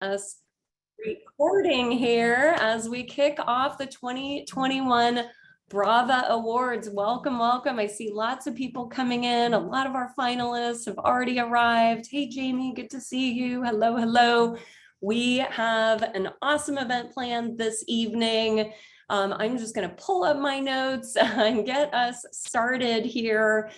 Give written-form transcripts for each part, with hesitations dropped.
us recording here as we kick off the 2021 BRAVA Awards. Welcome, welcome. I see lots of people coming in. A lot of our finalists have already arrived. Hey, Jamie, good to see you. Hello, hello. We have an awesome event planned this evening. I'm just going to pull up my notes and get us started here.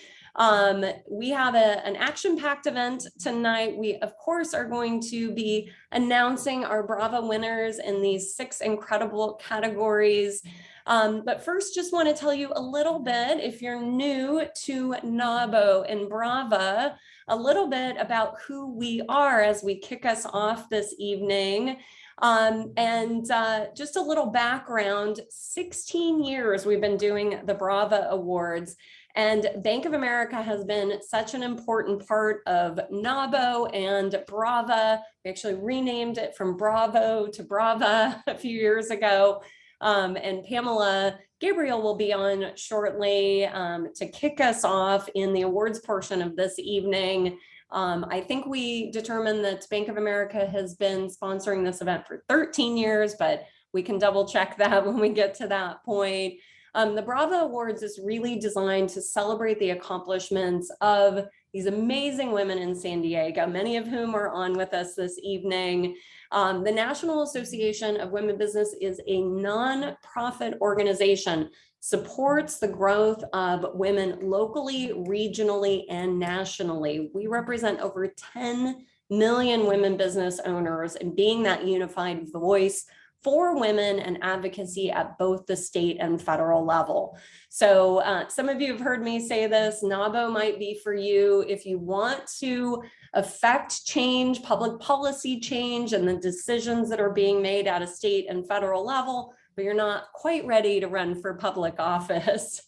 We have an action-packed event tonight. We, of course, are going to be announcing our BRAVA winners in these 6 incredible categories. But first, just want to tell you a little bit, if you're new to NAWBO and BRAVA, a little bit about who we are as we kick us off this evening. Just a little background, 16 years we've been doing the BRAVA Awards. And Bank of America has been such an important part of NAWBO and BRAVA. We actually renamed it from Bravo to BRAVA a few years ago. And Pamela Gabriel will be on shortly to kick us off in the awards portion of this evening. I think we determined that Bank of America has been sponsoring this event for 13 years, but we can double check that when we get to that point. The BRAVA Awards is really designed to celebrate the accomplishments of these amazing women in San Diego, many of whom are on with us this evening. The National Association of Women Business is a nonprofit organization, supports the growth of women locally, regionally, and nationally. We represent over 10 million women business owners, and being that unified voice for women and advocacy at both the state and federal level. So some of you have heard me say this, NAWBO might be for you if you want to affect change, public policy change, and the decisions that are being made at a state and federal level, but you're not quite ready to run for public office.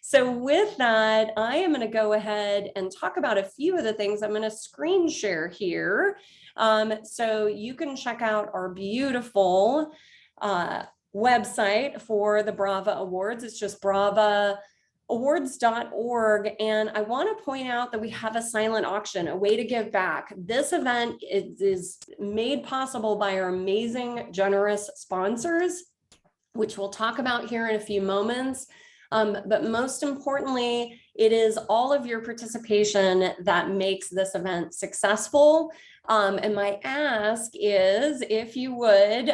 So with that, I am going to go ahead and talk about a few of the things. I'm going to screen share here. So you can check out our beautiful website for the BRAVA Awards. It's just bravaawards.org. And I want to point out that we have a silent auction, a way to give back. This event is made possible by our amazing, generous sponsors, which we'll talk about here in a few moments. But most importantly, it is all of your participation that makes this event successful. And my ask is, if you would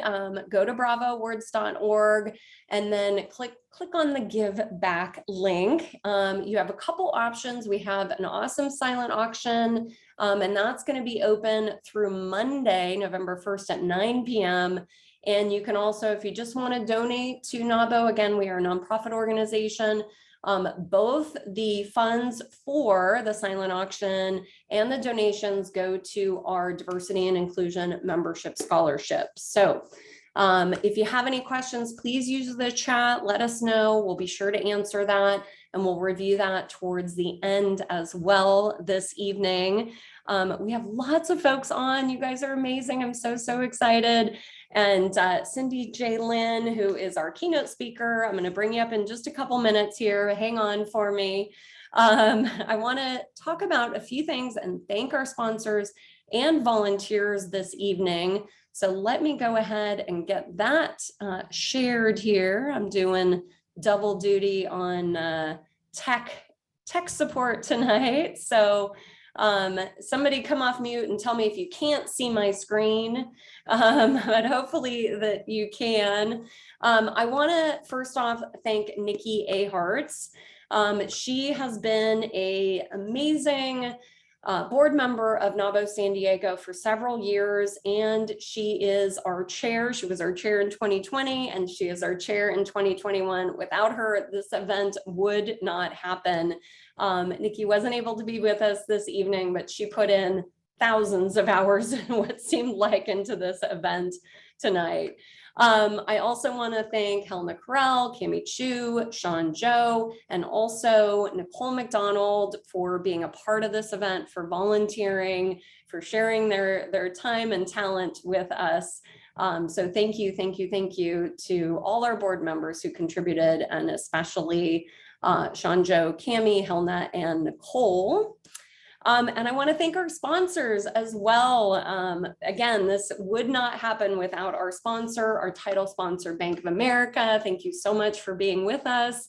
go to bravaawards.org and then click on the Give Back link. You have a couple options. We have an awesome silent auction, and that's going to be open through Monday, November 1st at 9 p.m. And you can also, if you just want to donate to NAWBO, again, we are a nonprofit organization. Both the funds for the silent auction and the donations go to our diversity and inclusion membership scholarships. So if you have any questions, please use the chat. Let us know. We'll be sure to answer that, and we'll review that towards the end as well this evening. We have lots of folks on. You guys are amazing. I'm so excited. And Cindy J. Lynn, who is our keynote speaker, I'm going to bring you up in just a couple minutes here. Hang on for me. I want to talk about a few things and thank our sponsors and volunteers this evening. So let me go ahead and get that shared here. I'm doing double duty on tech support tonight. So somebody come off mute and tell me if you can't see my screen, but hopefully that you can. I want to first off thank Nikki Aharts. She has been an amazing board member of NAWBO San Diego for several years, and she is our chair. She was our chair in 2020, and she is our chair in 2021. Without her, this event would not happen. Nikki wasn't able to be with us this evening, but she put in thousands of hours in what seemed like into this event tonight. I also want to thank Helena Carell, Cami Chu, Sean Joe, and also Nicole Mcdonald for being a part of this event, for volunteering, for sharing their time and talent with us. So thank you to all our board members who contributed, and especially Sean Joe, Cami, Helena, and Nicole. And I want to thank our sponsors as well. Again, this would not happen without our sponsor, our title sponsor, Bank of America. Thank you so much for being with us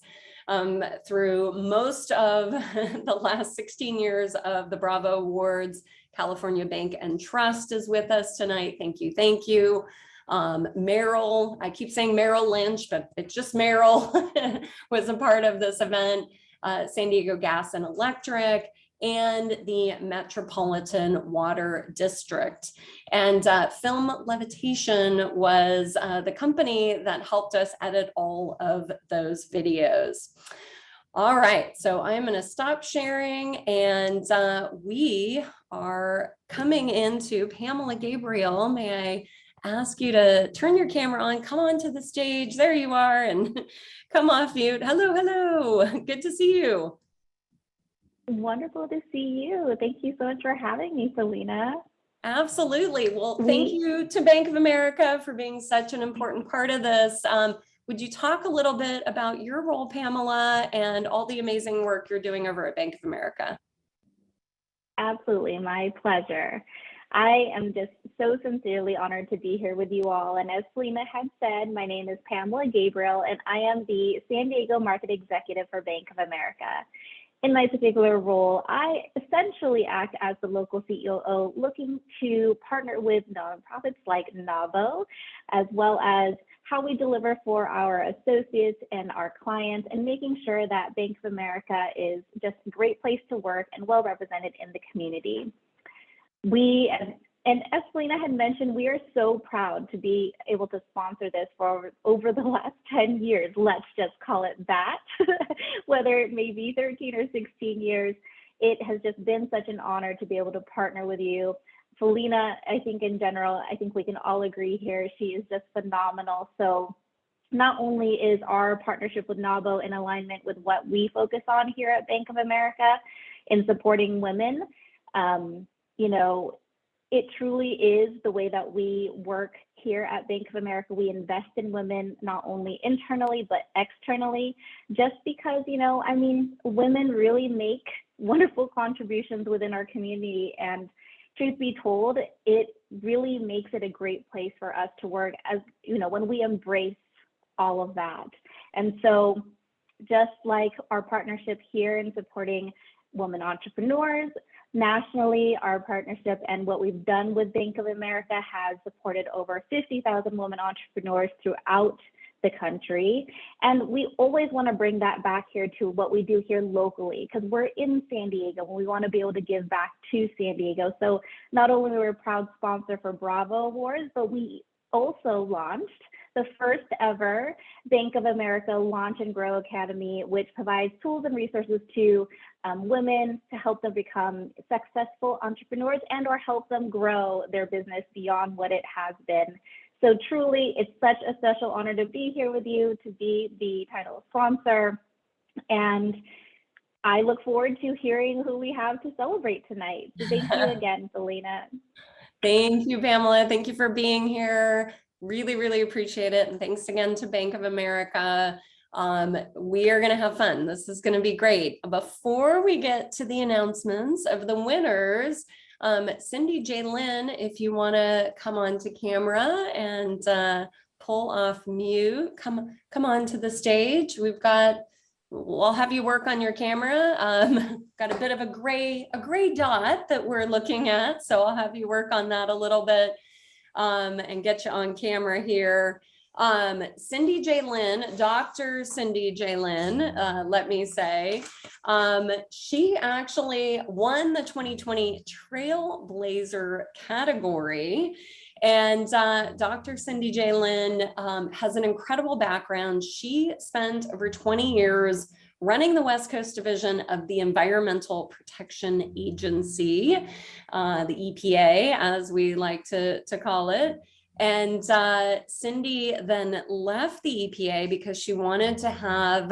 through most of the last 16 years of the BRAVA Awards. California Bank and Trust is with us tonight. Thank you. Thank you. Merrill, I keep saying Merrill Lynch, but it's just Merrill was a part of this event. San Diego Gas and Electric, and the Metropolitan Water District. And Film Levitation was the company that helped us edit all of those videos. All right, so I'm going to stop sharing, and we are coming into Pamela Gabriel. May I ask you to turn your camera on, come onto the stage. There you are, and come off mute. Hello, hello. Good to see you. Wonderful to see you. Thank you so much for having me, Selena. Absolutely. Well, thank you to Bank of America for being such an important part of this. Would you talk a little bit about your role, Pamela, and all the amazing work you're doing over at Bank of America? Absolutely, my pleasure. I am just so sincerely honored to be here with you all. And as Selena had said, my name is Pamela Gabriel, and I am the San Diego Market Executive for Bank of America. In my particular role, I essentially act as the local COO, looking to partner with nonprofits like NAWBO, as well as how we deliver for our associates and our clients, and making sure that Bank of America is just a great place to work and well represented in the community. And as Selena had mentioned, we are so proud to be able to sponsor this for over the last 10 years. Let's just call it that. Whether it may be 13 or 16 years, it has just been such an honor to be able to partner with you. Selena, I think in general, I think we can all agree here, she is just phenomenal. So not only is our partnership with NAWBO in alignment with what we focus on here at Bank of America in supporting women, you know, it truly is the way that we work here at Bank of America. We invest in women, not only internally, but externally, just because, you know, I mean, women really make wonderful contributions within our community. And truth be told, it really makes it a great place for us to work, as, you know, when we embrace all of that. And so just like our partnership here in supporting women entrepreneurs, nationally, our partnership and what we've done with Bank of America has supported over 50,000 women entrepreneurs throughout the country. And we always want to bring that back here to what we do here locally, because we're in San Diego and we want to be able to give back to San Diego. So not only were we a proud sponsor for BRAVA Awards, but we also launched the first ever Bank of America Launch and Grow Academy, which provides tools and resources to women to help them become successful entrepreneurs and or help them grow their business beyond what it has been. So truly, it's such a special honor to be here with you, to be the title sponsor. And I look forward to hearing who we have to celebrate tonight. So thank you again, Selena. Thank you, Pamela. Thank you for being here. Really, really appreciate it. And thanks again to Bank of America. We are going to have fun. This is going to be great. Before we get to the announcements of the winners, Cindy J. Lynn, if you want to come on to camera and pull off mute, come on to the stage. We'll have you work on your camera. Got a bit of a gray dot that we're looking at, so I'll have you work on that a little bit and get you on camera here. Cindy J. Lynn, Dr. Cindy J. Lynn, let me say, she actually won the 2020 Trailblazer category. And Dr. Cindy J. Lynn has an incredible background. She spent over 20 years running the West Coast division of the Environmental Protection Agency, the EPA, as we like to call it. And Cindy then left the EPA because she wanted to have,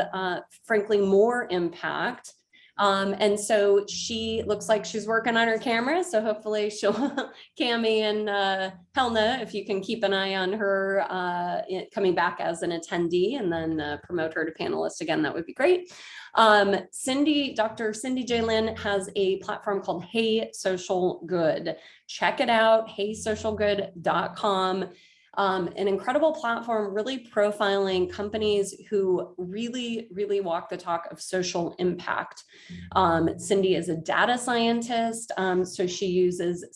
frankly, more impact And so she looks like she's working on her camera. So hopefully she'll, Cami and Helna, if you can keep an eye on her coming back as an attendee and then promote her to panelist again, that would be great. Dr. Cindy J. Lin has a platform called Hey Social Good. Check it out, heysocialgood.com. An incredible platform really profiling companies who really, really walk the talk of social impact. Cindy is a data scientist, so she uses her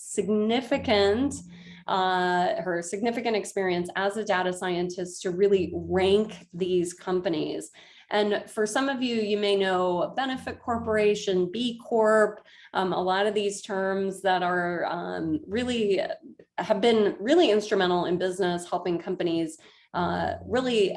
significant experience as a data scientist to really rank these companies. And for some of you, you may know Benefit Corporation, B Corp, a lot of these terms that are really have been really instrumental in business, helping companies really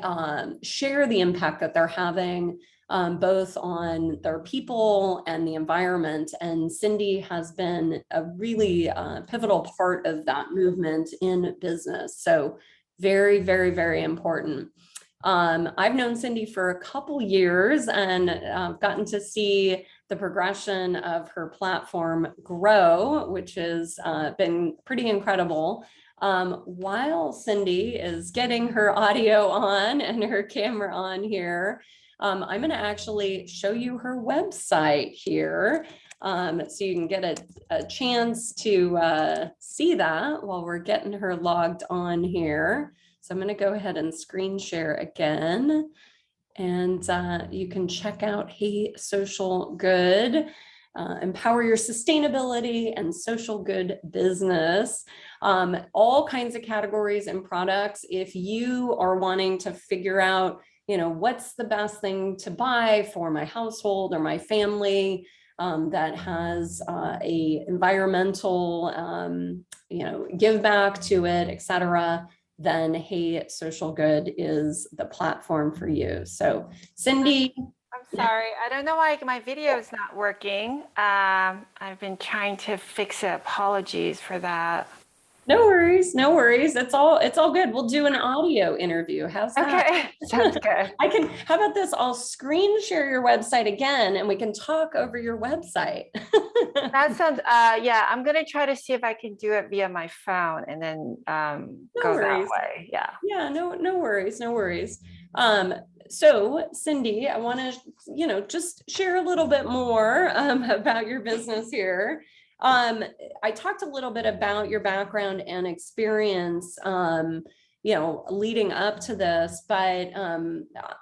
share the impact that they're having both on their people and the environment. And Cindy has been a really pivotal part of that movement in business. So very, very, very important. I've known Cindy for a couple years and gotten to see the progression of her platform grow, which has been pretty incredible. While Cindy is getting her audio on and her camera on here, I'm going to actually show you her website here. So you can get a chance to see that while we're getting her logged on here. So I'm going to go ahead and screen share again, and you can check out Hey Social Good, empower your sustainability and social good business. All kinds of categories and products. If you are wanting to figure out, what's the best thing to buy for my household or my family that has a environmental, give back to it, etc., then Hey Social Good is the platform for you. So Cindy. I'm sorry, I don't know why my video is not working. I've been trying to fix it. Apologies for that. No worries, no worries. It's all good. We'll do an audio interview. How's that? Okay, sounds good. How about this? I'll screen share your website again and we can talk over your website. That sounds, yeah, I'm gonna try to see if I can do it via my phone and then go that way. Yeah. Yeah, no worries, no worries. So Cindy, I want to, just share a little bit more about your business here. I talked a little bit about your background and experience, leading up to this, but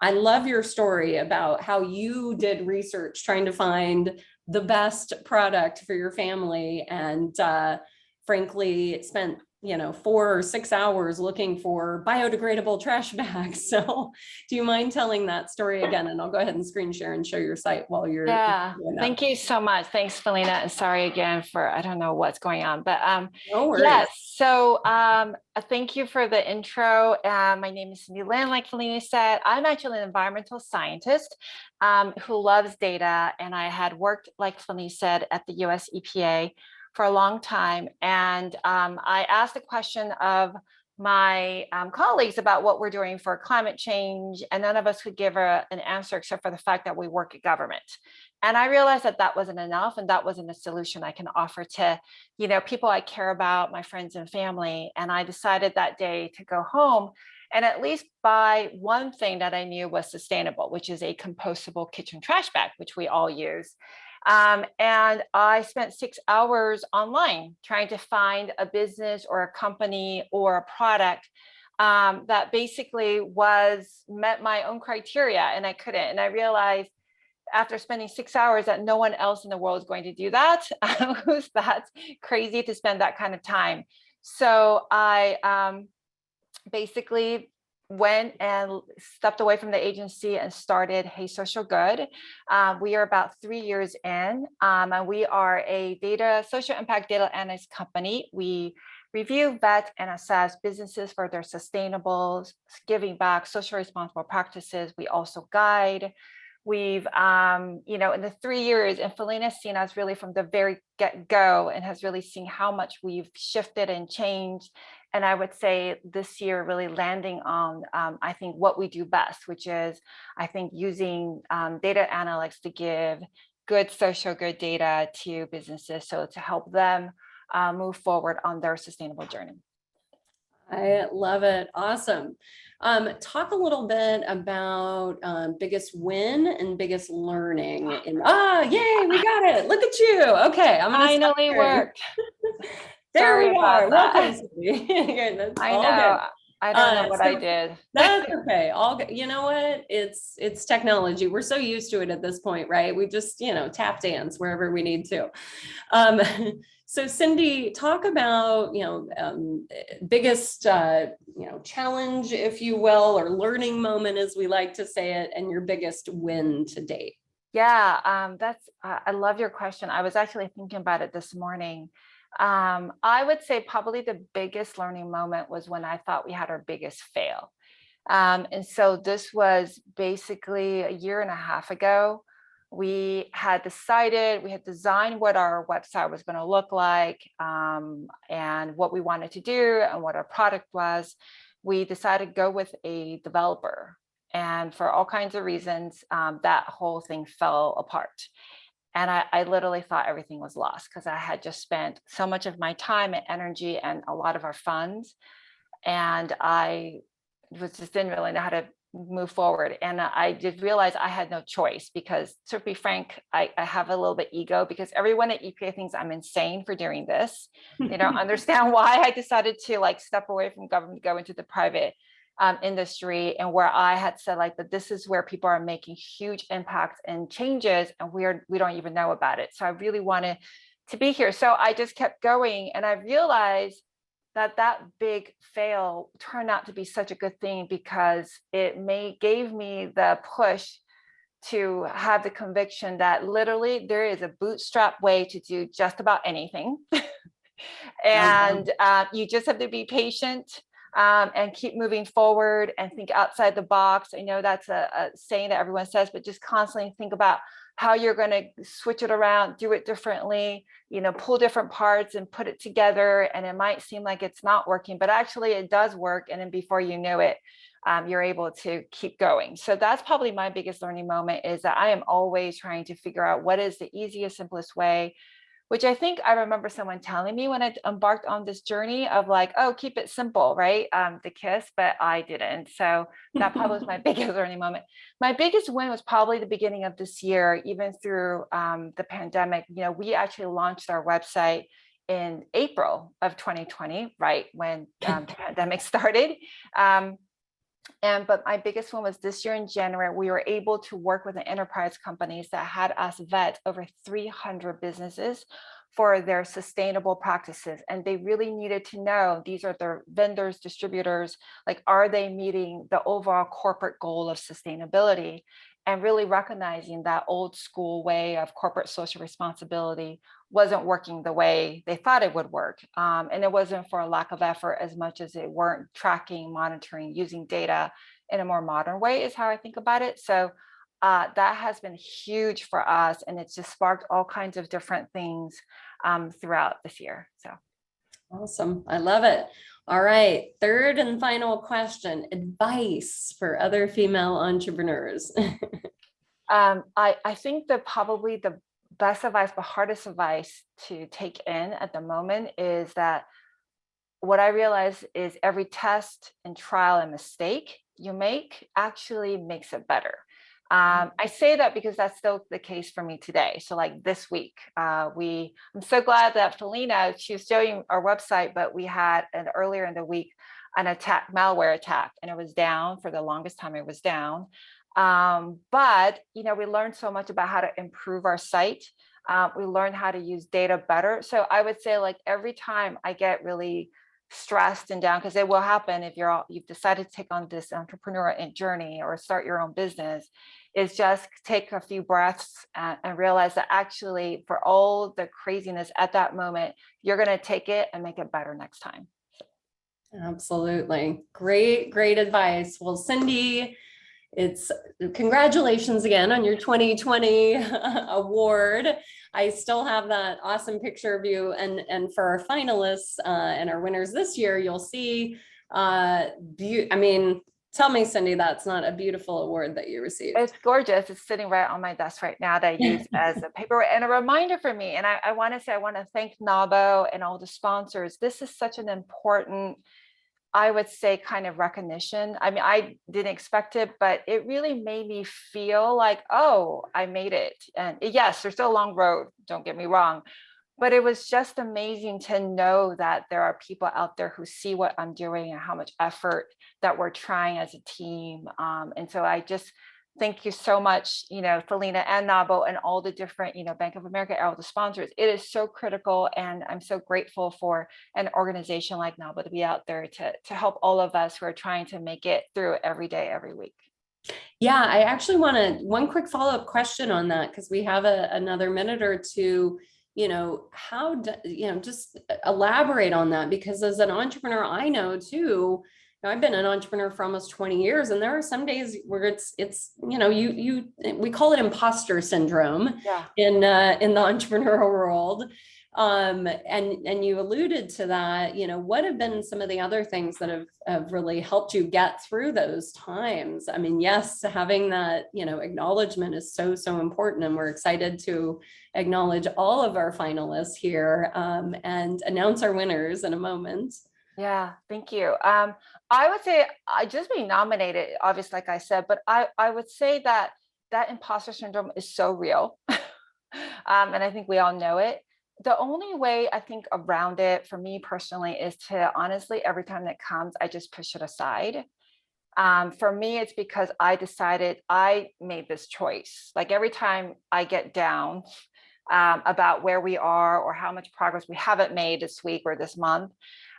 I love your story about how you did research trying to find the best product for your family and frankly spent 4 or 6 hours looking for biodegradable trash bags. So do you mind telling that story again? And I'll go ahead and screen share and show your site while you're thank you so much. Thanks, Felina, and sorry again for I don't know what's going on, but no worries. Yes, so thank you for the intro. My name is Cindy Lin, like Felina said. I'm actually an environmental scientist who loves data, and I had worked, like Felina said, at the US EPA for a long time. And I asked a question of my colleagues about what we're doing for climate change, and none of us could give an answer except for the fact that we work at government. And I realized that that wasn't enough, and that wasn't a solution I can offer to, people I care about, my friends and family. And I decided that day to go home and at least buy one thing that I knew was sustainable, which is a compostable kitchen trash bag, which we all use. And I spent 6 hours online trying to find a business or a company or a product that basically met my own criteria, and I couldn't. And I realized after spending 6 hours that no one else in the world is going to do that. Who's that crazy to spend that kind of time? So I basically went and stepped away from the agency and started Hey Social Good. We are about 3 years in, and we are a social impact data analyst company. We review, vet, and assess businesses for their sustainable, giving back, social responsible practices. We also guide. We've, in the 3 years, and Felina's seen us really from the very get-go and has really seen how much we've shifted and changed. And I would say this year really landing on, I think, what we do best, which is, I think, using data analytics to give good social good data to businesses, so to help them move forward on their sustainable journey. I love it. Awesome. Talk a little bit about biggest win and biggest learning. Yay, we got it. Look at you. Okay, I'm gonna stop Finally sharing. worked. There Sorry we about are. that. Welcome, Cindy. Yeah, that's I all know. good. I don't know what I So did. that's okay. All good. You know what? It's technology. We're so used to it at this point, right? We just, tap dance wherever we need to. Um, so Cindy, talk about, biggest, challenge, if you will, or learning moment, as we like to say it, and your biggest win to date. Yeah, I love your question. I was actually thinking about it this morning. I would say probably the biggest learning moment was when I thought we had our biggest fail. And so this was basically a year and a half ago. We had designed what our website was going to look like, and what we wanted to do and what our product was. We decided to go with a developer. And for all kinds of reasons, that whole thing fell apart. And I literally thought everything was lost because I had just spent so much of my time and energy and a lot of our funds. And I just didn't really know how to move forward. And I did realize I had no choice because, to be frank, I have a little bit ego because everyone at EPA thinks I'm insane for doing this. They don't understand why I decided to step away from government, go into the private industry, and where I had said that this is where people are making huge impacts and changes, and we don't even know about it. So I really wanted to be here. So I just kept going, and I realized that big fail turned out to be such a good thing because it gave me the push to have the conviction that literally there is a bootstrap way to do just about anything. And you just have to be patient. And keep moving forward and think outside the box. I know that's a saying that everyone says, but just constantly think about how you're going to switch it around, do it differently, pull different parts and put it together. And it might seem like it's not working, but actually it does work. And then before you know it, you're able to keep going. So that's probably my biggest learning moment, is that I am always trying to figure out what is the easiest, simplest way, which I think I remember someone telling me when I embarked on this journey of keep it simple, right? The KISS, but I didn't. So that probably was my biggest learning moment. My biggest win was probably the beginning of this year, even through the pandemic. We actually launched our website in April of 2020, right when the pandemic started. But my biggest one was this year in January. We were able to work with the enterprise companies that had us vet over 300 businesses for their sustainable practices. And they really needed to know, these are their vendors, distributors, are they meeting the overall corporate goal of sustainability? And really recognizing that old school way of corporate social responsibility wasn't working the way they thought it would work. And it wasn't for a lack of effort as much as they weren't tracking, monitoring, using data in a more modern way, is how I think about it. So that has been huge for us. And it's just sparked all kinds of different things throughout this year. So awesome. I love it. All right. Third and final question, advice for other female entrepreneurs. I think that probably the best advice, but hardest advice to take in at the moment is that what I realize is every test and trial and mistake you make actually makes it better. I say that because that's still the case for me today. So this week, I'm so glad that Felina, she was showing our website, but we had earlier in the week, an malware attack, and it was down for the longest time. It was down. But we learned so much about how to improve our site. We learned how to use data better. So I would say every time I get really stressed and down, because it will happen if you've decided to take on this entrepreneurial journey or start your own business, is just take a few breaths and realize that actually for all the craziness at that moment, you're going to take it and make it better next time. Absolutely. Great advice. Well, Cindy, congratulations again on your 2020 award. I still have that awesome picture of you. And for our finalists and our winners this year, you'll see, Tell me, Cindy, that's not a beautiful award that you received. It's gorgeous. It's sitting right on my desk right now that I use as a paper and a reminder for me. And I want to say, I want to thank NAWBO and all the sponsors. This is such an important, I would say, kind of recognition. I mean, I didn't expect it, but it really made me feel like, oh, I made it. And yes, there's still a long road, don't get me wrong, but it was just amazing to know that there are people out there who see what I'm doing and how much effort that we're trying as a team. And so I just thank you so much, Felina and NAWBO and all the different, Bank of America, all the sponsors. It is so critical. And I'm so grateful for an organization like NAWBO to be out there to help all of us who are trying to make it through every day, every week. Yeah, I actually want one quick follow-up question on that, because we have another minute or two. Just elaborate on that, because as an entrepreneur, I know too, I've been an entrepreneur for almost 20 years, and there are some days where we call it imposter syndrome. Yeah. In the entrepreneurial world. And you alluded to that, what have been some of the other things that have really helped you get through those times? I mean, yes, having that, acknowledgement is so, so important. And we're excited to acknowledge all of our finalists here and announce our winners in a moment. Yeah, thank you. I would say I just being nominated, obviously, like I said, but I would say that imposter syndrome is so real. And I think we all know it. The only way I think around it for me personally is to honestly, every time that comes, I just push it aside. For me, it's because I decided I made this choice. Like every time I get down about where we are or how much progress we haven't made this week or this month,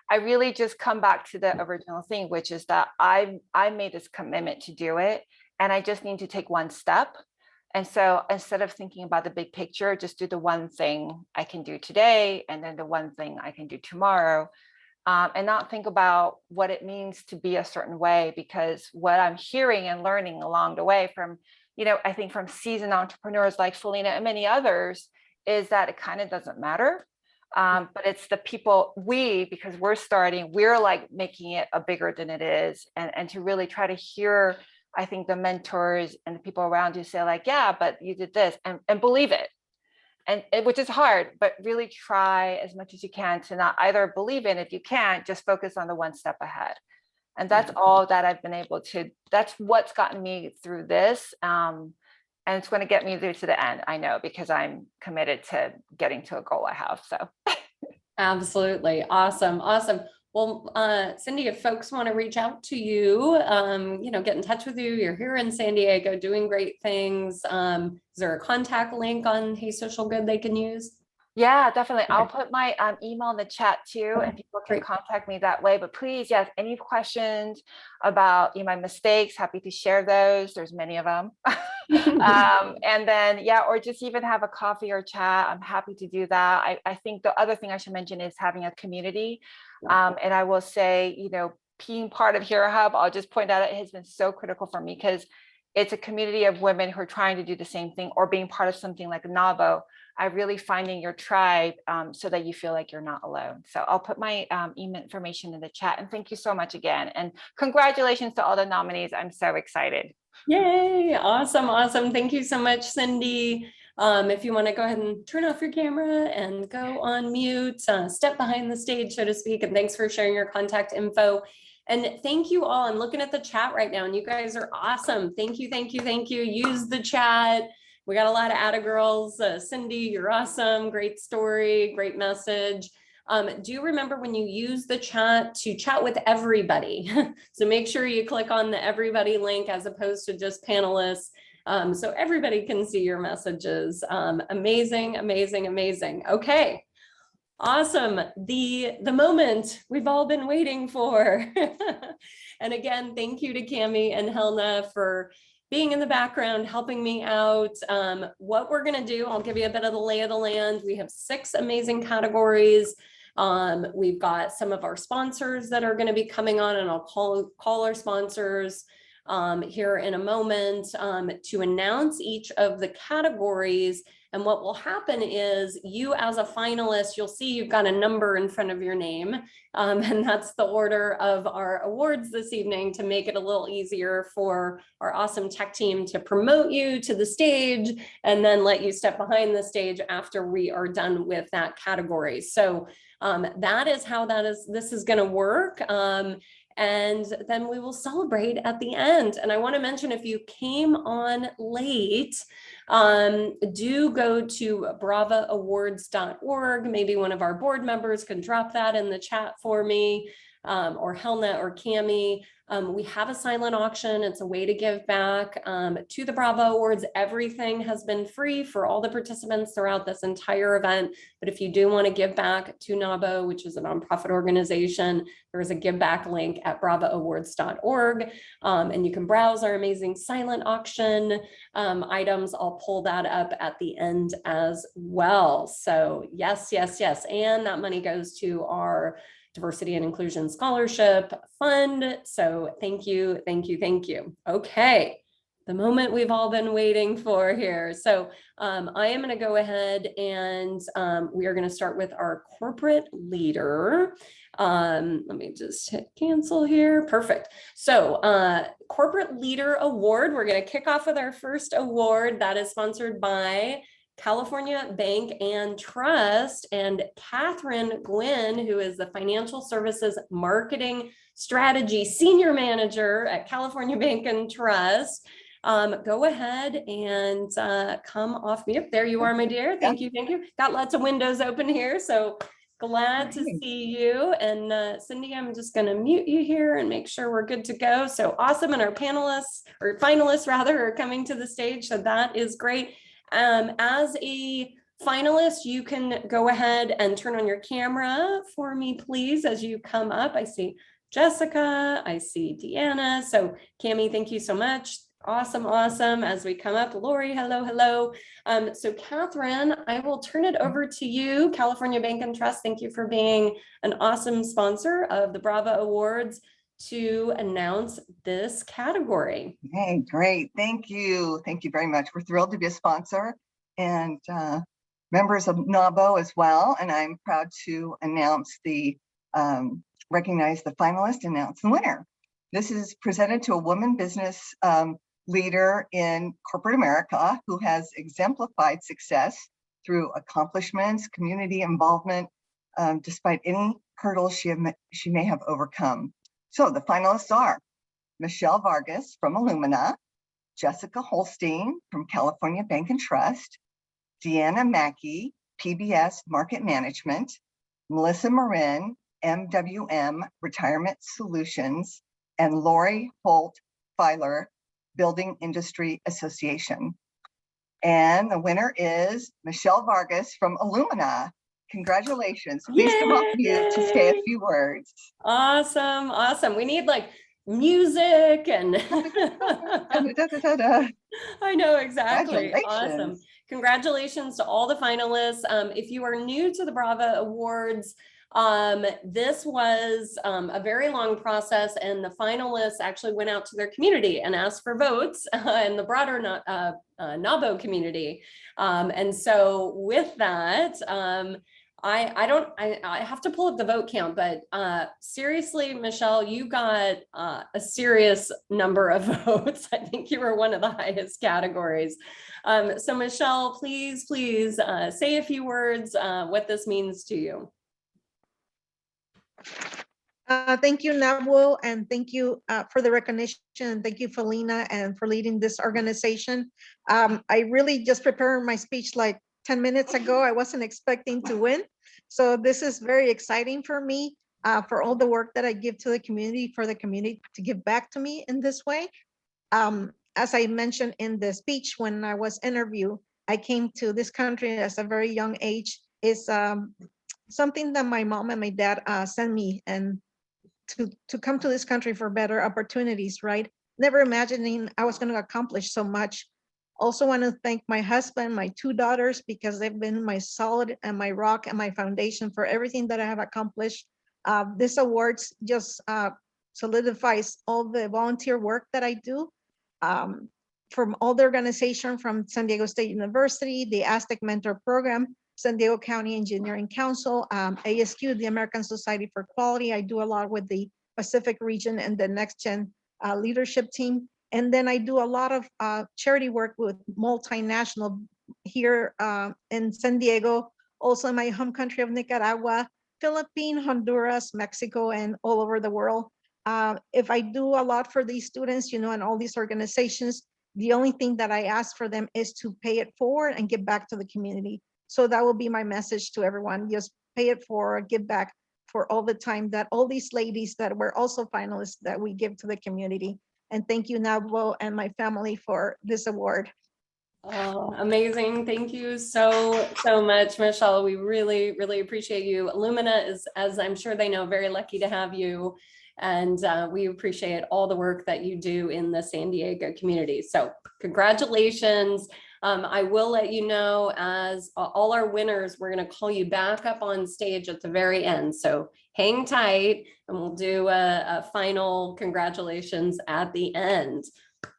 I really just come back to the original thing, which is that I made this commitment to do it, and I just need to take one step. And so instead of thinking about the big picture, just do the one thing I can do today, and then the one thing I can do tomorrow, and not think about what it means to be a certain way. Because what I'm hearing and learning along the way from, I think from seasoned entrepreneurs like Felina and many others, is that it kind of doesn't matter. But it's the people, because we're starting, we're like making it a bigger than it is. And to really try to hear, I think, the mentors and the people around you say like, yeah, but you did this, and believe it. Which is hard, but really try as much as you can to not either believe in, if you can't, just focus on the one step ahead. And that's all that I've been able to, that's what's gotten me through this. And it's going to get me through to the end, I know, because I'm committed to getting to a goal I have. So. Absolutely. Awesome. Awesome. Well, Cindy, if folks want to reach out to you, get in touch with you, you're here in San Diego doing great things. Is there a contact link on Hey Social Good they can use? Yeah, definitely. Okay. I'll put my email in the chat too, and people can contact me that way. But please, yes, any questions about my mistakes, happy to share those. There's many of them. And then, yeah, or just even have a coffee or chat. I'm happy to do that. I think the other thing I should mention is having a community. And I will say, being part of Hero Hub, I'll just point out it has been so critical for me, because it's a community of women who are trying to do the same thing, or being part of something like NAWBO. I really finding your tribe so that you feel like you're not alone. So I'll put my email information in the chat. And thank you so much again. And congratulations to all the nominees. I'm so excited. Yay. Awesome. Awesome. Thank you so much, Cindy. If you want to go ahead and turn off your camera and go on mute, step behind the stage, so to speak. And thanks for sharing your contact info. And thank you all. I'm looking at the chat right now, and you guys are awesome. Thank you. Thank you. Thank you. Use the chat. We got a lot of atta girls. Cindy, you're awesome. Great story. Great message. Do you remember when you use the chat to chat with everybody? So make sure you click on the everybody link as opposed to just panelists, so everybody can see your messages. Amazing, amazing, amazing. Okay. Awesome. The moment we've all been waiting for. And again, thank you to Cami and Helena for being in the background, helping me out. What we're going to do, I'll give you a bit of the lay of the land. We have 6 amazing categories. We've got some of our sponsors that are going to be coming on, and I'll call our sponsors here in a moment to announce each of the categories. And what will happen is you as a finalist, you'll see you've got a number in front of your name. And that's the order of our awards this evening to make it a little easier for our awesome tech team to promote you to the stage and then let you step behind the stage after we are done with that category. So that is how this is going to work. And then we will celebrate at the end. And I want to mention, if you came on late, do go to bravaawards.org. Maybe one of our board members can drop that in the chat for me, or Helna or Cami. We have a silent auction. It's a way to give back to the BRAVA Awards. Everything has been free for all the participants throughout this entire event. But if you do want to give back to NAWBO, which is a nonprofit organization, there is a give back link at bravaawards.org. And you can browse our amazing silent auction items. I'll pull that up at the end as well. So yes, yes, yes. And that money goes to our Diversity and Inclusion Scholarship Fund. So thank you, thank you, thank you. Okay, the moment we've all been waiting for here. So I am going to go ahead and we are going to start with our corporate leader. Let me just hit cancel here. Perfect. So corporate leader award, we're going to kick off with our first award that is sponsored by California Bank and Trust, and Catherine Gwynn, who is the Financial Services Marketing Strategy Senior Manager at California Bank and Trust. Go ahead and come off mute. There you are, my dear. Thank you, thank you. Got lots of windows open here, so glad to see you. And Cindy, I'm just going to mute you here and make sure we're good to go. So awesome, and our panelists, or finalists rather, are coming to the stage, so that is great. As a finalist, you can go ahead and turn on your camera for me, please, as you come up. I see Jessica, I see Deanna. So Cami, thank you so much. Awesome, awesome. As we come up, Lori, hello, hello. So Catherine, I will turn it over to you. California Bank and Trust, thank you for being an awesome sponsor of the BRAVA Awards to announce this category. Hey, great. Thank you. Thank you very much. We're thrilled to be a sponsor and members of NAWBO as well. And I'm proud to announce recognize the finalist, announce the winner. This is presented to a woman business leader in corporate America who has exemplified success through accomplishments, community involvement, despite any hurdles she may have overcome. So the finalists are Michelle Vargas from Illumina, Jessica Holstein from California Bank and Trust, Deanna Mackey, PBS Market Management, Melissa Marin, MWM Retirement Solutions, and Lori Holt Filer, Building Industry Association. And the winner is Michelle Vargas from Illumina. Congratulations. Please come off mute to say a few words. Awesome, awesome. We need like music and I know, exactly. Awesome. Congratulations to all the finalists. If you are new to the BRAVA Awards, this was a very long process, and the finalists actually went out to their community and asked for votes in the broader NAWBO community. And so with that, I have to pull up the vote count, but seriously, Michelle, you got a serious number of votes. I think you were one of the highest categories. So Michelle, please say a few words, what this means to you. Thank you, NAWBO, and thank you for the recognition. And thank you, Felina, and for leading this organization. I really just prepared my speech like 10 minutes ago. I wasn't expecting to win. So this is very exciting for me, for all the work that I give to the community, for the community to give back to me in this way. As I mentioned in the speech when I was interviewed, I came to this country at a very young age. It's something that my mom and my dad sent me, and to come to this country for better opportunities, right? Never imagining I was going to accomplish so much. Also want to thank my husband, my two daughters, because they've been my solid and my rock and my foundation for everything that I have accomplished. This awards just solidifies all the volunteer work that I do from all the organization from San Diego State University, the Aztec Mentor Program, San Diego County Engineering Council, ASQ, the American Society for Quality. I do a lot with the Pacific region and the Next Gen leadership team. And then I do a lot of charity work with multinational here in San Diego, also in my home country of Nicaragua, Philippines, Honduras, Mexico, and all over the world. If I do a lot for these students, you know, and all these organizations, the only thing that I ask for them is to pay it forward and give back to the community. So that will be my message to everyone. Just pay it forward, give back for all the time that all these ladies that were also finalists that we give to the community. And thank you, NAWBO, and my family for this award. Oh, amazing. Thank you so much, Michelle. We really appreciate you. Illumina is, as I'm sure they know, very lucky to have you. And we appreciate all the work that you do in the San Diego community. So congratulations. I will let you know, as all our winners, we're going to call you back up on stage at the very end. So hang tight and we'll do a final congratulations at the end.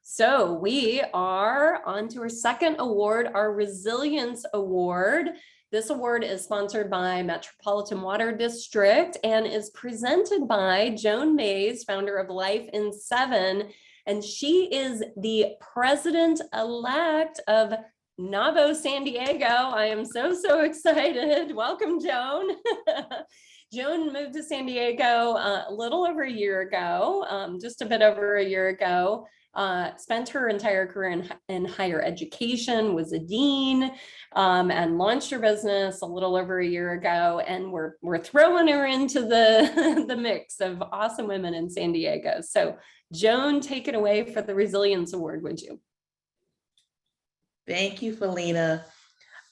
So we are on to our second award, our Resilience Award. This award is sponsored by Metropolitan Water District and is presented by Joan Mays, founder of Life in 7. And she is the president-elect of NAWBO San Diego. I am so excited. Welcome, Joan. Joan moved to San Diego a little over a year ago, just a bit over a year ago. Spent her entire career in higher education, was a dean, and launched her business a little over a year ago. And we're throwing her into the mix of awesome women in San Diego. So Joan, take it away for the Resilience Award, would you? Thank you, Felina.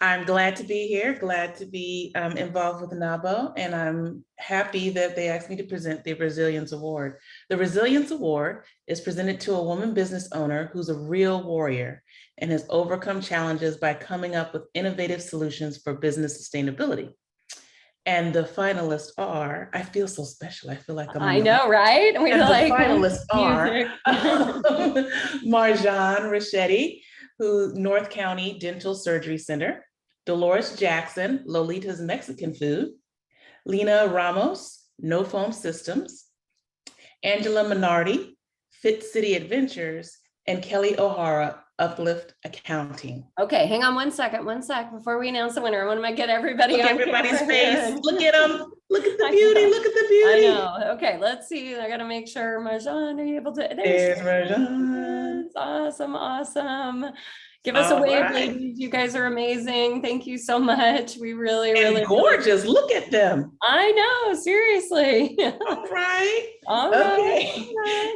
I'm glad to be here, glad to be involved with NAWBO, and I'm happy that they asked me to present the Resilience Award. The Resilience Award is presented to a woman business owner who's a real warrior and has overcome challenges by coming up with innovative solutions for business sustainability. And the finalists are, I feel so special. I feel like I know, right? And the finalists are Marjan Rachetti, who North County Dental Surgery Center, Dolores Jackson, Lolita's Mexican Food, Lena Ramos, No Foam Systems, Angela Minardi, Fit City Adventures, and Kelly O'Hara, Uplift Accounting. Okay, hang on one sec before we announce the winner. I want to get everybody Look on everybody's camera. face. Look at them. Look at the beauty. Look at the beauty. I know. Okay, let's see. I got to make sure, Marjan, are you able to? There's Marjan. Awesome. Give us a wave, ladies. You guys are amazing. Thank you so much. We really gorgeous. Look at them. I know, seriously. All right. All right. Okay.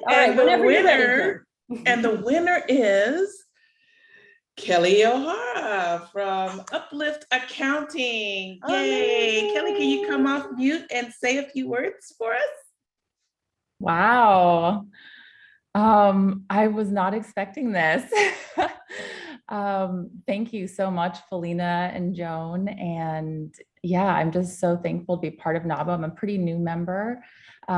All right. And the winner is Kelly O'Hara from Uplift Accounting. Yay. Kelly, can you come off mute and say a few words for us? Wow. I was not expecting this. Thank you so much, Felina and Joan. And yeah, I'm just so thankful to be part of NAWBO. I'm a pretty new member, but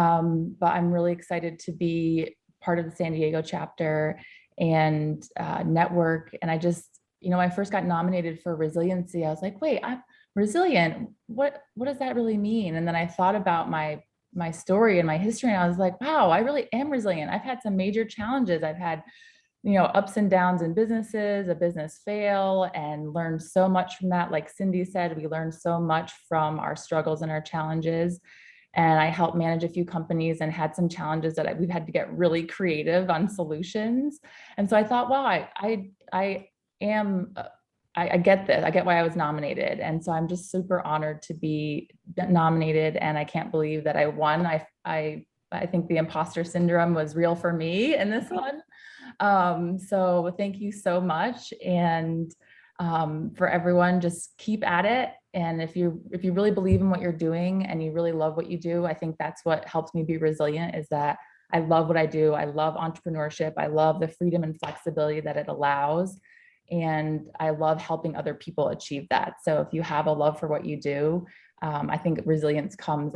I'm really excited to be part of the San Diego chapter and network. And I just, when I first got nominated for resiliency, I was like, wait, I'm resilient. What does that really mean? And then I thought about my story and my history, and I was like, wow, I really am resilient. I've had some major challenges. I've had, ups and downs in businesses, a business fail, and learned so much from that. Like Cindy said, we learned so much from our struggles and our challenges. And I helped manage a few companies and had some challenges that we've had to get really creative on solutions. And so I thought, wow, I get this. I get why I was nominated. And so I'm just super honored to be nominated. And I can't believe that I won. I think the imposter syndrome was real for me in this one. So thank you so much. And for everyone, just keep at it. And if you really believe in what you're doing and you really love what you do, I think that's what helps me be resilient, is that I love what I do. I love entrepreneurship. I love the freedom and flexibility that it allows. And I love helping other people achieve that. So if you have a love for what you do, I think resilience comes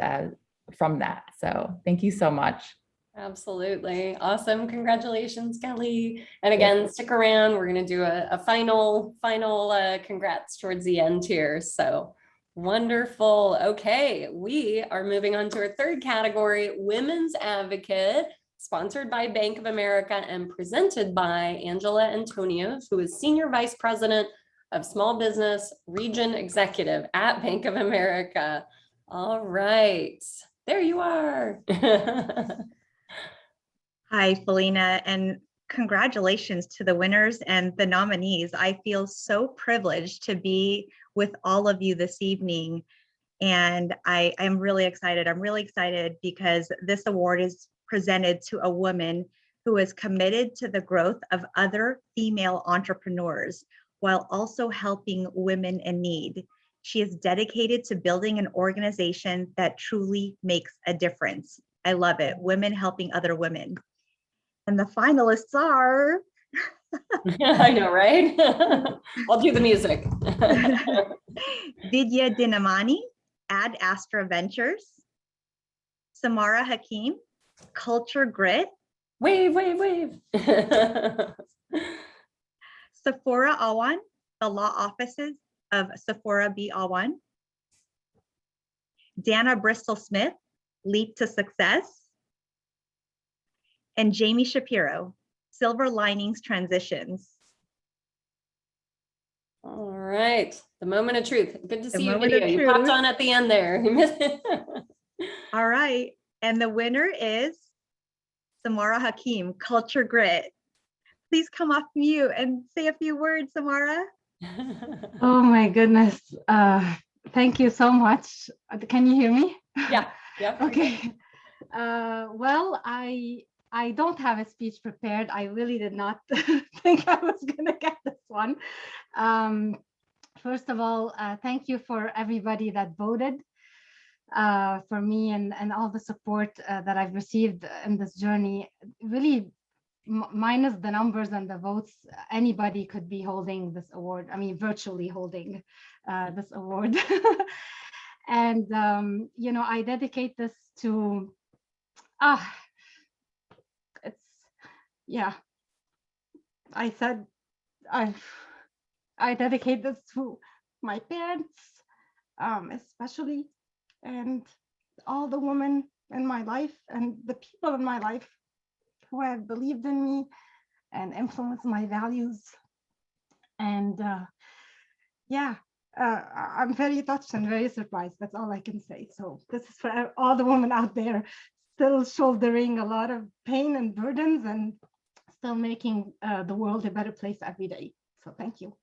from that. So thank you so much. Absolutely. Awesome. Congratulations, Kelly. And again, stick around. We're going to do a final congrats towards the end here. So wonderful. Okay. We are moving on to our third category, Women's Advocate, sponsored by Bank of America and presented by Angela Antonio, who is Senior Vice President of Small Business Region Executive at Bank of America. All right. There you are. Hi, Felina, and congratulations to the winners and the nominees. I feel so privileged to be with all of you this evening, and I am really excited. I'm really excited because this award is presented to a woman who is committed to the growth of other female entrepreneurs while also helping women in need. She is dedicated to building an organization that truly makes a difference. I love it. Women helping other women. And the finalists are... I know, right? I'll do the music. Vidya Dinamani, Ad Astra Ventures. Samara Hakim, Culture Grit. Wave, wave, wave. Sephora Awan, the law offices of Sephora B. Awan. Dana Bristol Smith, Leap to Success. And Jamie Shapiro, Silver Linings Transitions. All right, the moment of truth. Good to The see you, moment Video. of You popped truth. on at the end there. All right, and the winner is Samara Hakim, Culture Grit. Please come off mute and say a few words, Samara. Oh my goodness. Thank you so much. Can you hear me? Yeah. Okay. Well, I don't have a speech prepared. I really did not think I was going to get this one. First of all, thank you for everybody that voted for me and all the support that I've received in this journey. Really, minus the numbers and the votes, anybody could be holding this award. I mean, virtually holding this award. And, you know, I dedicate this to, yeah, I said I dedicate this to my parents, especially, and all the women in my life and the people in my life who have believed in me and influenced my values. And yeah, I'm very touched and very surprised. That's all I can say. So this is for all the women out there still shouldering a lot of pain and burdens and still making the world a better place every day. So thank you.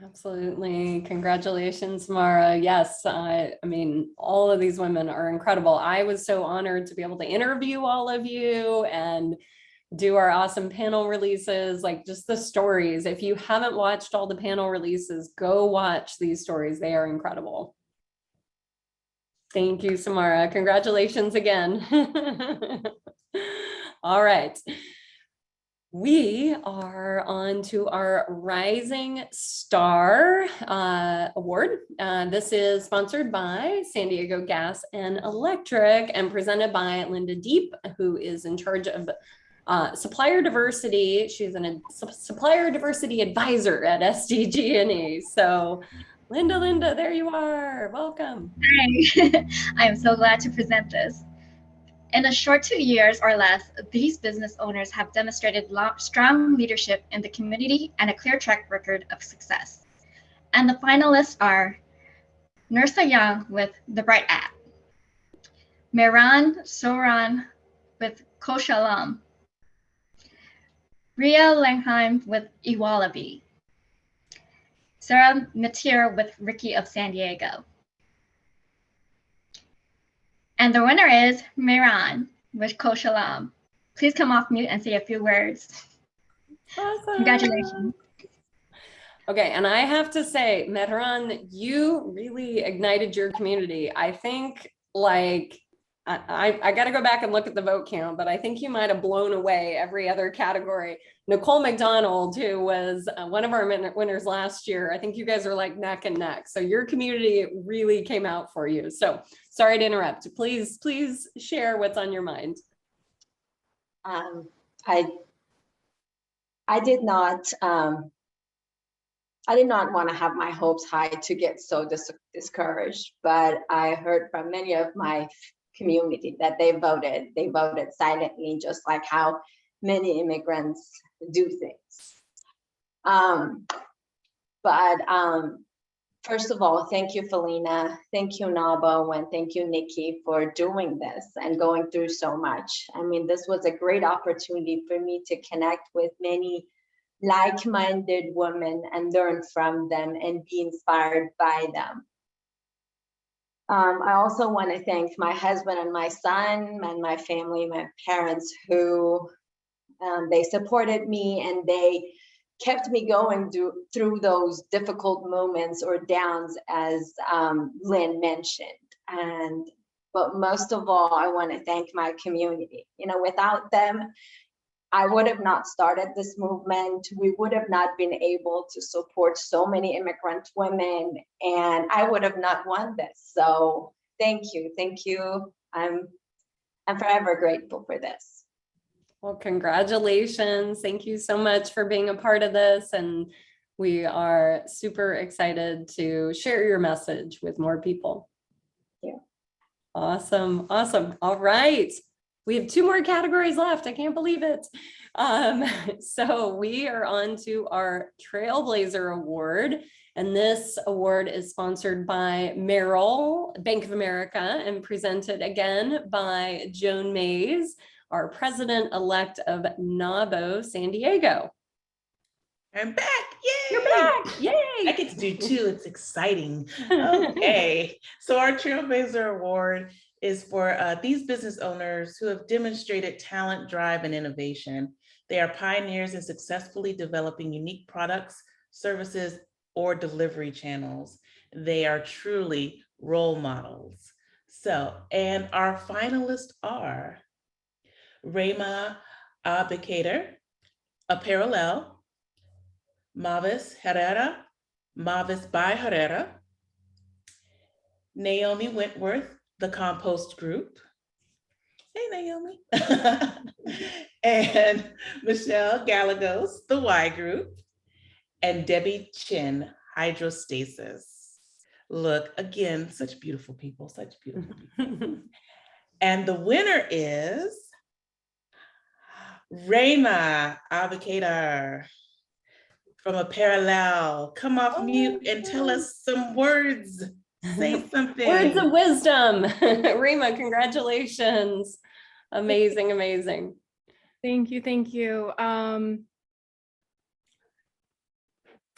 Absolutely. Congratulations, Mara. Yes, I mean, all of these women are incredible. I was so honored to be able to interview all of you and do our awesome panel releases, like just the stories. If you haven't watched all the panel releases, go watch these stories. They are incredible. Thank you, Samara. Congratulations again. All right. We are on to our Rising Star Award. This is sponsored by San Diego Gas and Electric and presented by Linda Deep, who is in charge of supplier diversity. She's a supplier diversity advisor at SDG&E. So Linda, there you are. Welcome. Hi, I am so glad to present this. In a short 2 years or less, these business owners have demonstrated strong leadership in the community and a clear track record of success. And the finalists are Nursa Young with The Bright App, Mehran Soran with Koshalam, Ria Langheim with Iwalabi, Sarah Matir with Ricky of San Diego. And the winner is Mehran with Koshalam. Please come off mute and say a few words. Awesome. Congratulations. Okay, and I have to say, Mehran, you really ignited your community. I think like, I got to go back and look at the vote count, but I think you might have blown away every other category. Nicole Mcdonald, who was one of our winners last year, I think you guys are like neck and neck. So your community really came out for you. So sorry to interrupt. Please share what's on your mind. I did not want to have my hopes high to get so discouraged, but I heard from many of my community that they voted silently, just like how many immigrants do things. First of all, thank you, Felina. Thank you, NAWBO, and thank you, Nikki, for doing this and going through so much. I mean, this was a great opportunity for me to connect with many like-minded women and learn from them and be inspired by them. I also want to thank my husband and my son and my family, my parents, who they supported me and they kept me going through those difficult moments or downs, as Lynn mentioned. But most of all, I want to thank my community. You know, without them, I would have not started this movement. We would have not been able to support so many immigrant women, and I would have not won this. So thank you. I'm forever grateful for this. Well, congratulations. Thank you so much for being a part of this. And we are super excited to share your message with more people. Yeah. Awesome. All right. We have 2 more categories left. I can't believe it. So we are on to our Trailblazer Award. And this award is sponsored by Merrill, Bank of America, and presented again by Joan Mays, our president-elect of NAWBO San Diego. I'm back. Yay! You're back. Yay! I get to do 2. It's exciting. Okay. So our Trailblazer Award is for these business owners who have demonstrated talent, drive, and innovation. They are pioneers in successfully developing unique products, services, or delivery channels. They are truly role models. So, and our finalists are Rema Abikader, Apparel, Mavis Herrera, Mavis by Herrera, Naomi Wentworth, The Compost Group. Hey, Naomi. And Michelle Gallegos, The Y Group, and Debbie Chin, Hydrostasis. Look, again, such beautiful people, such beautiful people. And the winner is Rema Abikader from Apparel. Come off mute and tell us some words. Say something. Words of wisdom. Rema, congratulations. Amazing. Thank you.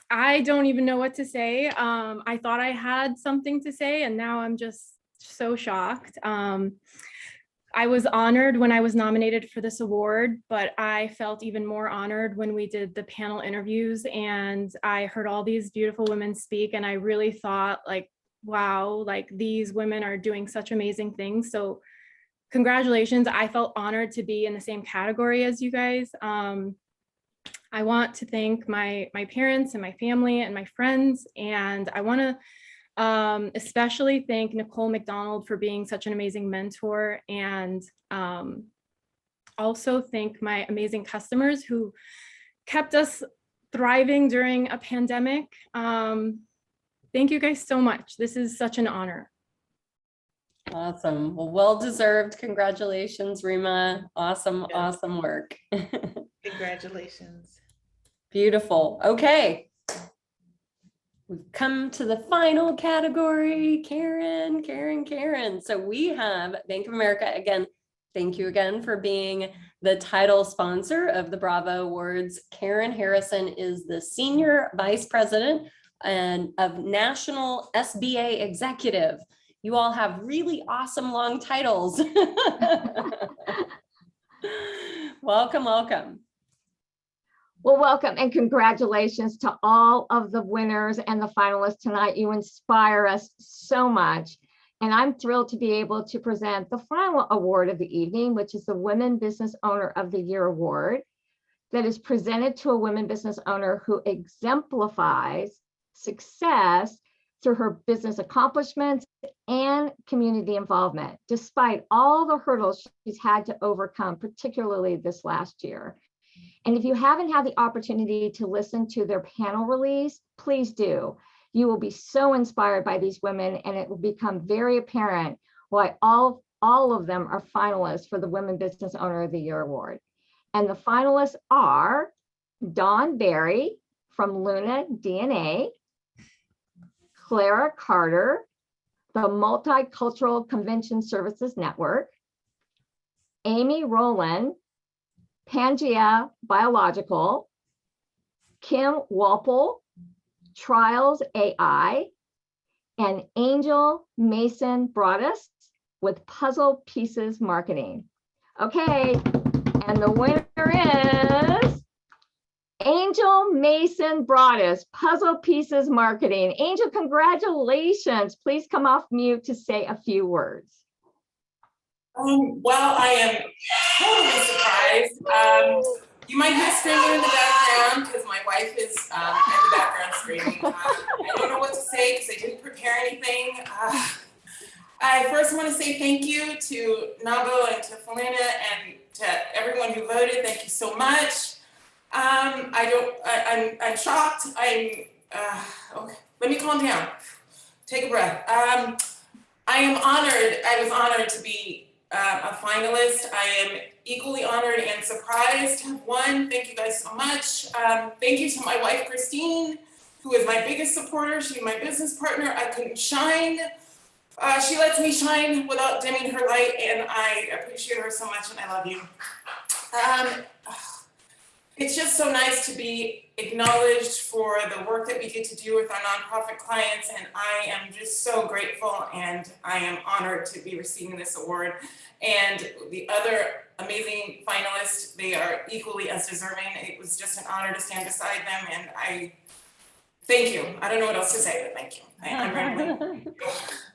I don't even know what to say. I thought I had something to say, and now I'm just so shocked. I was honored when I was nominated for this award, but I felt even more honored when we did the panel interviews and I heard all these beautiful women speak, and I really thought, like, wow, like these women are doing such amazing things. So congratulations. I felt honored to be in the same category as you guys. I want to thank my parents and my family and my friends, and I want to especially thank Nicole Mcdonald for being such an amazing mentor, and also thank my amazing customers who kept us thriving during a pandemic. Thank you guys so much. This is such an honor. Awesome. Well deserved. Congratulations, Rema. Awesome work. Congratulations. Beautiful. Okay. We've come to the final category, Karen. So we have Bank of America again. Thank you again for being the title sponsor of the BRAVA Awards. Karen Harrison is the Senior Vice President and of National SBA Executive. You all have really awesome long titles. Welcome. Well, welcome and congratulations to all of the winners and the finalists tonight. You inspire us so much. And I'm thrilled to be able to present the final award of the evening, which is the Women Business Owner of the Year Award, that is presented to a women business owner who exemplifies success through her business accomplishments and community involvement, despite all the hurdles she's had to overcome, particularly this last year. And if you haven't had the opportunity to listen to their panel release, please do. You will be so inspired by these women, and it will become very apparent why all of them are finalists for the Women Business Owner of the Year Award. And the finalists are Dawn Berry from Luna DNA, Clara Carter, the Multicultural Convention Services Network, Amy Rowland, Pangea Biological, Kim Walpole, Trials AI, and Angel Mason Broadus with Puzzle Pieces Marketing. Okay, and the winner is Angel Mason Broadus, Puzzle Pieces Marketing. Angel, congratulations. Please come off mute to say a few words. Well, I am totally surprised. You might hear screaming in the background because my wife is in the background screaming. I don't know what to say because I didn't prepare anything. I first want to say thank you to NAWBO and to Felina and to everyone who voted. Thank you so much. I'm shocked. Okay, let me calm down. Take a breath. I am honored. I was honored to be a finalist. I am equally honored and surprised to have won. Thank you guys so much. Thank you to my wife, Christine, who is my biggest supporter. She's my business partner. I couldn't shine. She lets me shine without dimming her light, and I appreciate her so much, and I love you. It's just so nice to be acknowledged for the work that we get to do with our nonprofit clients, and I am just so grateful, and I am honored to be receiving this award. And the other amazing finalists, they are equally as deserving. It was just an honor to stand beside them, and I thank you. I don't know what else to say, but thank you. I'm rambling.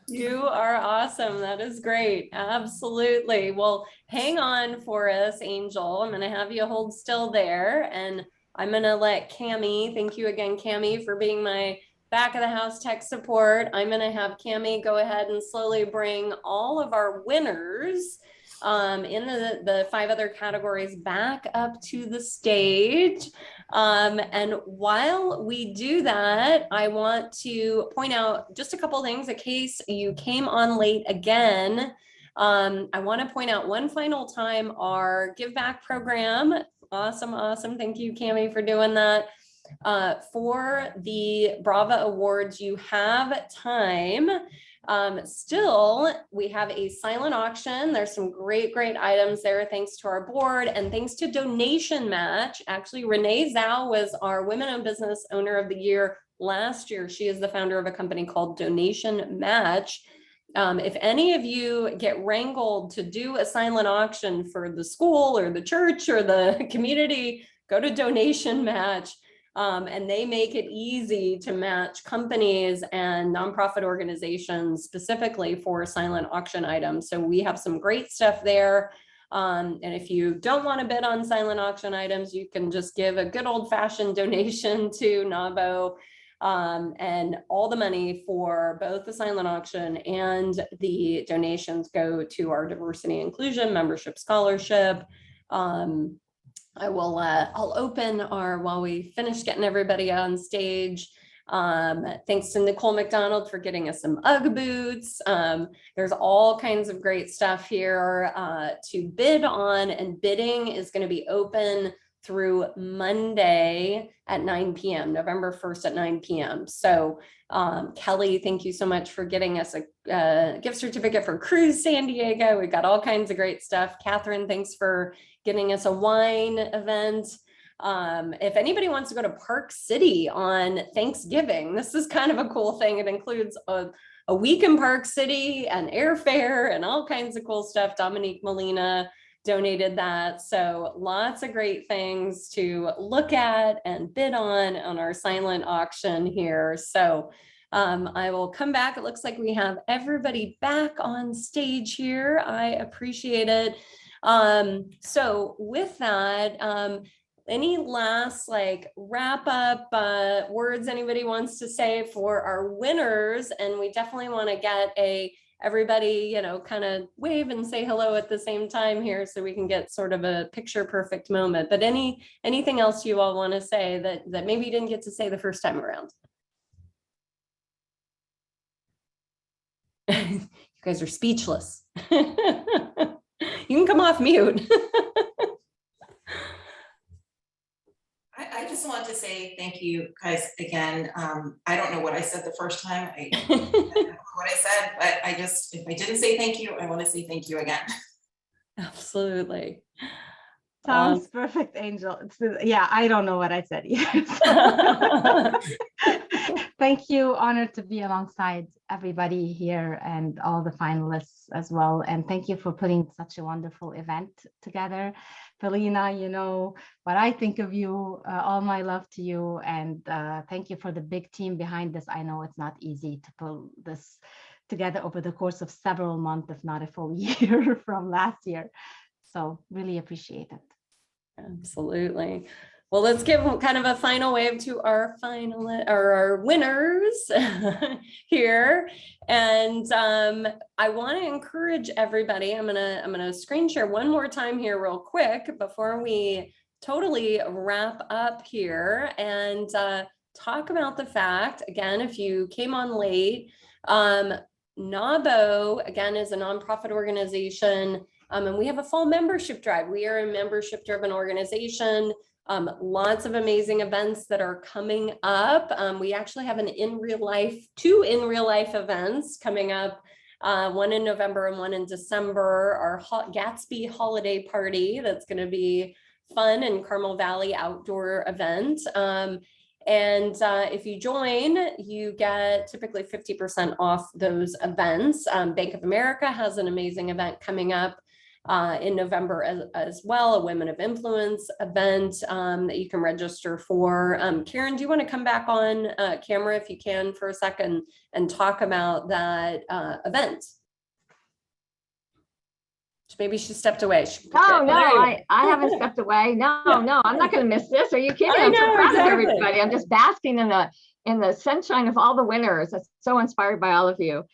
You are awesome. That is great. Absolutely. Well, hang on for us, Angel. I'm going to have you hold still there, and I'm going to let Cammie, thank you again, Cammie, for being my back of the house tech support. I'm going to have Cammie go ahead and slowly bring all of our winners in the 5 other categories back up to the stage. And while we do that, I want to point out just a couple things in case you came on late again. I want to point out one final time our Give Back program. Awesome, awesome. Thank you, Cammie, for doing that. For the BRAVA Awards, you have time. Still, we have a silent auction. There's some great items there, thanks to our board and thanks to Donation Match. Actually, Renee Zhao was our Women-Owned Business Owner of the Year last year. She is the founder of a company called Donation Match. If any of you get wrangled to do a silent auction for the school or the church or the community, go to Donation Match. And they make it easy to match companies and nonprofit organizations specifically for silent auction items. So we have some great stuff there. And if you don't want to bid on silent auction items, you can just give a good old-fashioned donation to NAWBO. And all the money for both the silent auction and the donations go to our diversity inclusion membership scholarship. I'll open while we finish getting everybody on stage. Thanks to Nicole Mcdonald for getting us some UGG boots. There's all kinds of great stuff here to bid on, and bidding is going to be open through Monday at 9 p.m., November 1st at 9 p.m. So Kelly, thank you so much for getting us a gift certificate for Cruise San Diego. We've got all kinds of great stuff. Catherine, thanks for getting us a wine event. If anybody wants to go to Park City on Thanksgiving, this is kind of a cool thing. It includes a week in Park City and airfare and all kinds of cool stuff. Dominique Molina donated that. So lots of great things to look at and bid on our silent auction here. So I will come back. It looks like we have everybody back on stage here. I appreciate it. So with that, any last like wrap up words anybody wants to say for our winners? And we definitely want to get everybody, kind of wave and say hello at the same time here so we can get sort of a picture perfect moment. But anything else you all want to say that maybe you didn't get to say the first time around? You guys are speechless. You can come off mute. I just want to say thank you guys again. I don't know what I said the first time. I don't know what I said, but if I didn't say thank you, I want to say thank you again. Absolutely. Sounds perfect, Angel. Yeah, I don't know what I said yet. Thank you. Honored to be alongside everybody here and all the finalists as well. And thank you for putting such a wonderful event together. Felina, you know what I think of you, all my love to you. And thank you for the big team behind this. I know it's not easy to pull this together over the course of several months, if not a full year from last year. So really appreciate it. Absolutely. Well, let's give kind of a final wave to our our winners here. And I want to encourage everybody. I'm gonna screen share one more time here real quick before we totally wrap up here and talk about the fact, again, if you came on late, NAWBO, again, is a nonprofit organization. And we have a fall membership drive. We are a membership driven organization. Lots of amazing events that are coming up. We actually have two in real life events coming up, one in November and one in December. Our Gatsby holiday party, that's going to be fun, and Carmel Valley outdoor event. And if you join, you get typically 50% off those events. Bank of America has an amazing event coming up in November as well, a Women of Influence event that you can register for. Karen, do you want to come back on camera if you can for a second and talk about that event? Maybe she stepped away. No, I haven't stepped away. No, I'm not going to miss this. Are you kidding? I'm so proud of everybody. I'm just basking in the sunshine of all the winners. I'm so inspired by all of you.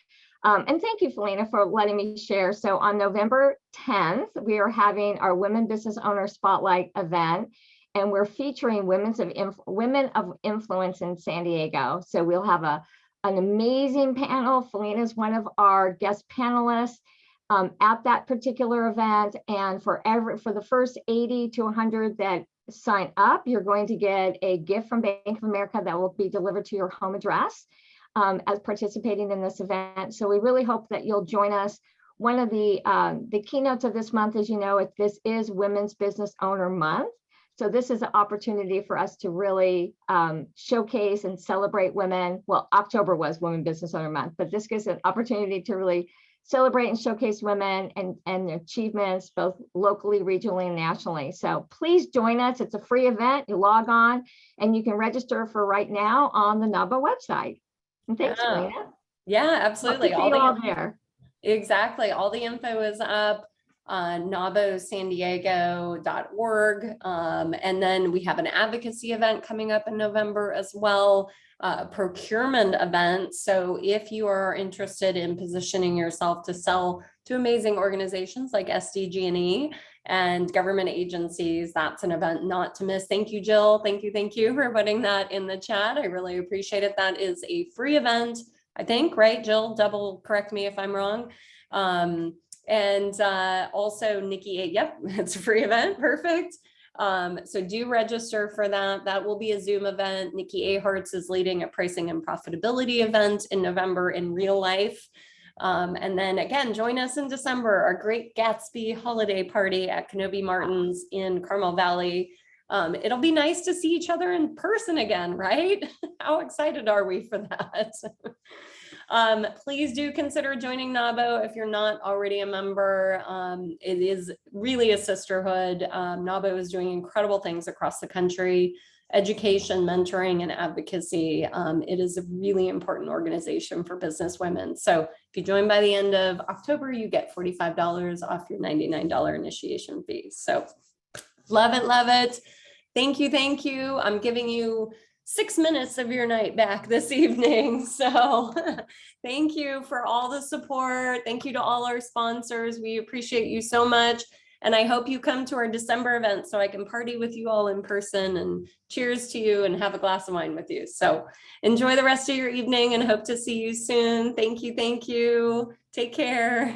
And thank you, Felina, for letting me share. So on November 10th, we are having our Women Business Owner Spotlight event, and we're featuring women of influence in San Diego. So we'll have an amazing panel. Felina is one of our guest panelists at that particular event. And for the first 80 to 100 that sign up, you're going to get a gift from Bank of America that will be delivered to your home address. As participating in this event. So we really hope that you'll join us. One of the keynotes of this month, as you know, this is Women's Business Owner Month. So this is an opportunity for us to really showcase and celebrate women. Well, October was Women Business Owner Month, but this gives an opportunity to really celebrate and showcase women and achievements, both locally, regionally, and nationally. So please join us. It's a free event. You log on and you can register for right now on the NAWBO website. Thanks, Felina. Yeah, absolutely. All there. Exactly. All the info is up on NAWBOSanDiego.org. And then we have an advocacy event coming up in November as well, procurement event. So if you are interested in positioning yourself to sell to amazing organizations like SDG&E and government agencies, that's an event not to miss. Thank you, Jill. Thank you for putting that in the chat. I really appreciate it. That is a free event, I think, right, Jill? Double correct me if I'm wrong. And also Nikki, yep, it's a free event, perfect. So do register for that. That will be a Zoom event. Nikki Ahartz is leading a pricing and profitability event in November in real life. And then again, join us in December, our Great Gatsby holiday party at Kenobi Martin's in Carmel Valley. It'll be nice to see each other in person again, right? How excited are we for that? Please do consider joining NAWBO if you're not already a member. It is really a sisterhood. NAWBO is doing incredible things across the country, education, mentoring, and advocacy. It is a really important organization for business women. So if you join by the end of October, you get $45 off your $99 initiation fee. So love it, love it. Thank you, thank you. I'm giving you 6 minutes of your night back this evening. So thank you for all the support. Thank you to all our sponsors. We appreciate you so much. And I hope you come to our December event so I can party with you all in person, and cheers to you and have a glass of wine with you. So enjoy the rest of your evening and hope to see you soon. Thank you. Thank you. Take care.